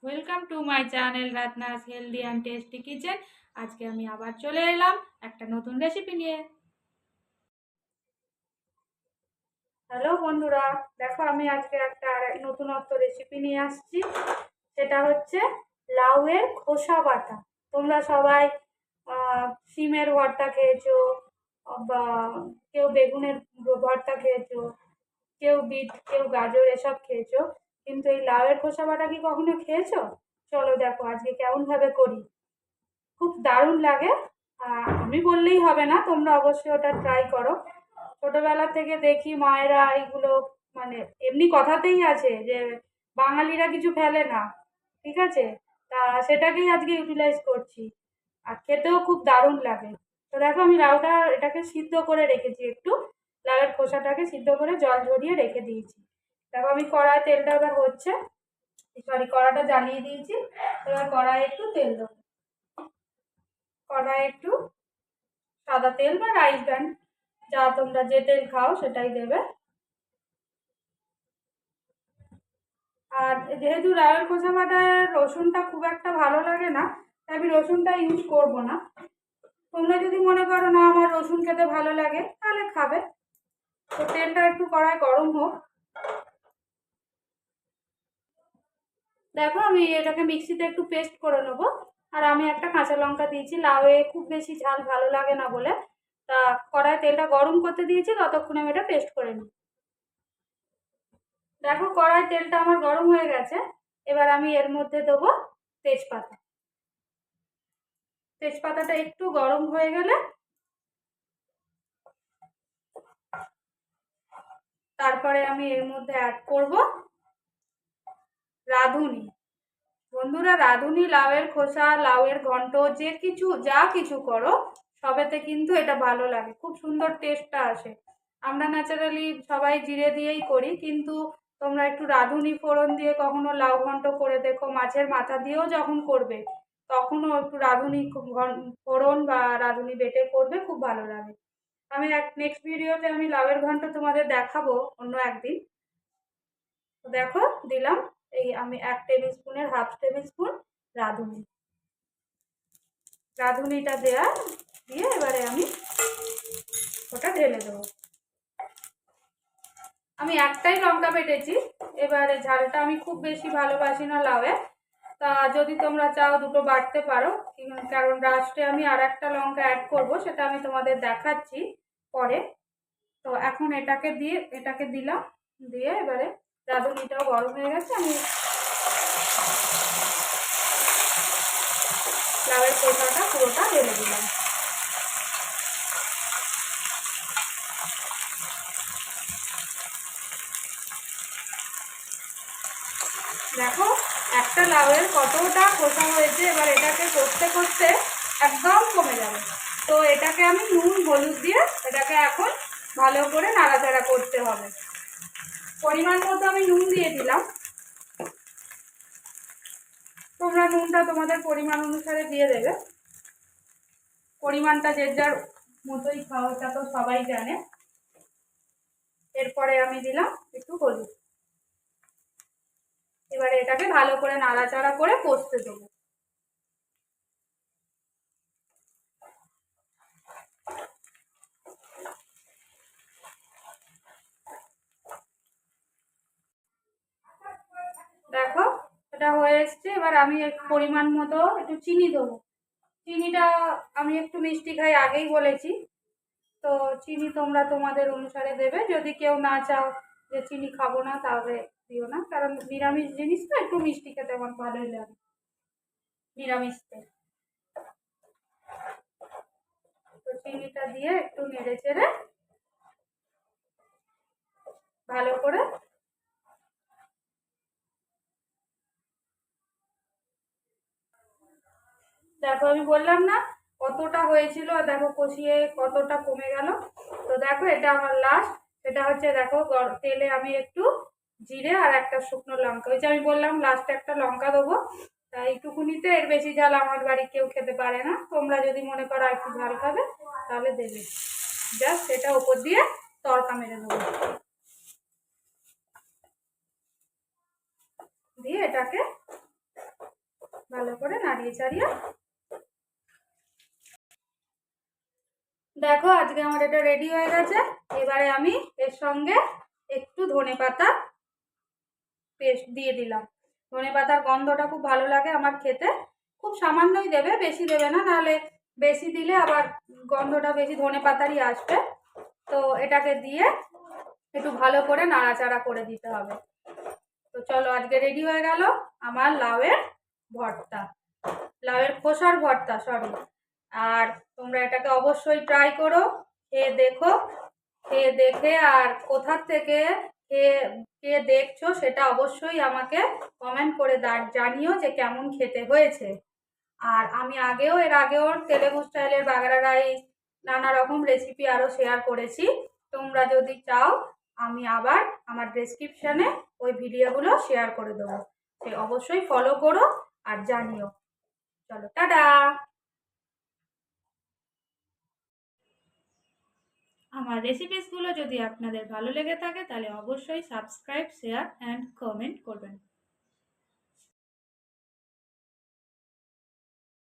Welcome to my channel Ratna's healthy and tasty kitchen. আজকে আমি আবার চলে এলাম একটা নতুন রেসিপি নিয়ে। হ্যালো বন্ধুরা, দেখো আমি আজকে একটা নতুনত্ব রেসিপি নিয়ে আসছি। সেটা হচ্ছে লাউয়ের খোসা বাটা। তোমরা সবাই সিমের ভর্তা খেয়েছো, বা কেউ বেগুনের ভর্তা খেয়েছো, কেউ বিট, কেউ গাজর এসব খেয়েছো, কিন্তু এই লাউয়ের খোসা বাটা কি কখনো খেয়েছো? চলো দেখো আজকে কেমন ভাবে করি। খুব দারুণ লাগে। আমি বললেই হবে না, তোমরা অবশ্যই ওটা ট্রাই করো। ছোটবেলা থেকে দেখি মায়েরা এগুলো, মানে এমনি কথাতেই আছে যে বাঙালিরা কিছু ফেলে না, ঠিক আছে? তা সেটাকেই আজকে ইউটিলাইজ করছি। আর খেতেও খুব দারুণ লাগে। তো দেখো আমি এটাকে সিদ্ধ করে রেখেছি একটু। লাউয়ের খোসাটাকে সিদ্ধ করে জল ঝরিয়ে রেখে দিয়েছি। দেখো আমি কড়াই তেলটা এবার হচ্ছে, সরি কড়াটা জ্বালিয়ে দিয়েছি। এবার কড়াই একটু তেল দেবো। কড়াই একটু সাদা তেল বা রাইস ব্র্যান্ড, যা তোমরা যে তেল খাও সেটাই দেবে। আর যেহেতু লাউয়ের খোসা বাটায় রসুনটা খুব একটা ভালো লাগে না, তাই আমি রসুনটা ইউজ করব না। তোমরা যদি মনে করো না আমার রসুন খেতে ভালো লাগে তাহলে খাবে। তো তেলটা একটু কড়াই গরম হোক। দেখো আমি এটাকে মিক্সিতে একটু পেস্ট করে নেবো। আর আমি একটা কাঁচা লঙ্কা দিয়েছি, লাউয়ে খুব বেশি ঝাল ভালো লাগে না বলে। তা কড়াই তেলটা গরম করতে দিয়েছি, ততক্ষণে আমি এটা পেস্ট করে নিই। দেখো কড়াই তেলটা আমার গরম হয়ে গেছে। এবার আমি এর মধ্যে দেবো তেজপাতা। তেজপাতাটা একটু গরম হয়ে গেলে তারপরে আমি এর মধ্যে অ্যাড করব রাঁধুনি। বন্ধুরা, রাঁধুনি লাউয়ের খোসা, লাউয়ের ঘন্ট, যা কিছু করো সবেতে কিন্তু এটা ভালো লাগে, খুব সুন্দর টেস্টটা আসে। আমরা ন্যাচারালি সবাই জিরে দিয়েই করি, কিন্তু তোমরা একটু রাঁধুনি ফোড়ন দিয়ে কখনো লাউ ঘন্ট করে দেখো। মাছের মাথা দিয়েও যখন করবে তখনও একটু রাঁধুনি ফোড়ন বা রাঁধুনি বেটে করবে, খুব ভালো লাগে। আমি নেক্সট ভিডিওতে আমি লাউয়ের ঘন্ট তোমাদের দেখাবো অন্য একদিন। তো দেখো দিলাম এই আমি 1 টেবিল স্পুনের হাফ টেবিল স্পুন রাঁধুনি। রাঁধুনিটা দিয়ে এবারে আমি ওটা ঢেলে দেবো। আমি একটাই লঙ্কা বেটেছি। এবারে ঝালটা আমি খুব বেশি ভালোবাসি না লাউয়ে। তা যদি তোমরা চাও দুটো বাটতে পারো, কারণ লাস্টে আমি আর একটা লঙ্কা অ্যাড করব, সেটা আমি তোমাদের দেখাচ্ছি পরে। তো এখন এটাকে দিলাম। দিয়ে এবারে রাঁধুনিটাও গরম হয়ে গেছে, আমি লাউয়ের খোসাটা পুরোটা ঢেলে দিলাম। দেখো একটা লাউয়ের কতটা খোসা হয়েছে। এবার এটাকে করতে করতে একদম কমে যাবে। তো এটাকে আমি নুন হলুদ দিয়ে এটাকে এখন ভালো করে নাড়াচাড়া করতে হবে। পরিমাণ মতো আমি নুন দিয়ে দিলাম। তোমরা নুনটা তোমাদের পরিমাণ অনুসারে দিয়ে দেবে। পরিমাণটা যে যার মতোই খাও, এটা তো সবাই জানে। এরপরে আমি দিলাম একটু হলুদ। এবারে এটাকে ভালো করে নাড়াচাড়া করে কষতে দেবো। দেখো এটা হয়ে এসছে। এবার আমি পরিমাণ মতো একটু চিনি দেবো। চিনিটা আমি একটু মিষ্টি খাই, আগেই বলেছি। তো চিনি তোমরা তোমাদের অনুসারে দেবে। যদি কেউ না চাও যে চিনি খাবো না, তাহলে দিও না, কারণ নিরামিষ জিনিস তো একটু মিষ্টি খেতে আমার ভালোই লাগে নিরামিষতে। তো চিনিটা দিয়ে একটু নেড়ে চেড়ে ভালো করে দেখো, আমি বললাম না কতটা হয়েছিল, দেখো কষিয়ে কতটা কমে গেল। তো দেখো এটা আমার লাস্ট। এটা হচ্ছে দেখো তেলে আমি একটু জিরে আর একটা শুকনো লঙ্কা, ওই যে আমি বললাম লাস্টে একটা লঙ্কা দেবো। তাই এইটুকুনিতে, এর বেশি ঝাল আমার বাড়ি কেউ খেতে পারে না। তোমরা যদি মনে করো একটু ঝাল খাবে তাহলে দেবে। জাস্ট এটা ওপর দিয়ে তড়কা মেরে দেবো। দিয়ে এটাকে ভালো করে নাড়িয়ে চাড়িয়ে দেখো আজকে আমার এটা রেডি হয়ে গেছে। এবারে আমি এর সঙ্গে একটু ধনেপাতা পেস্ট দিয়ে দিলাম। ধনেপাতার গন্ধটা খুব ভালো লাগে আমার খেতে। খুব সামান্যই দেবে, বেশি দেবে না, নাহলে বেশি দিলে আবার গন্ধটা বেশি ধনেপাতারই আসবে। তো এটাকে দিয়ে একটু ভালো করে নাড়াচাড়া করে দিতে হবে। তো চলো আজকে রেডি হয়ে গেল আমার লাউয়ের ভর্তা, লাউয়ের খোসার ভর্তা সরি। আর তোমরা এটাকে অবশ্যই ট্রাই করো, খেয়ে দেখো, খেয়ে দেখে আর কোথা থেকে কে কে দেখছো সেটা অবশ্যই আমাকে কমেন্ট করে জানিও যে কেমন খেতে হয়েছে। আর আমি এর আগেও তেলেগু স্টাইলের বাগড়া রাইস নানা রকম রেসিপি আরও শেয়ার করেছি। তোমরা যদি চাও আমি আবার আমার ডেসক্রিপশানে ওই ভিডিওগুলো শেয়ার করে দেবো, সে অবশ্যই ফলো করো আর জানিও। চলো টাটা। আমার রেসিপিসগুলো যদি আপনাদের ভালো লেগে থাকে তাহলে অবশ্যই সাবস্ক্রাইব, শেয়ার অ্যান্ড কমেন্ট করবেন।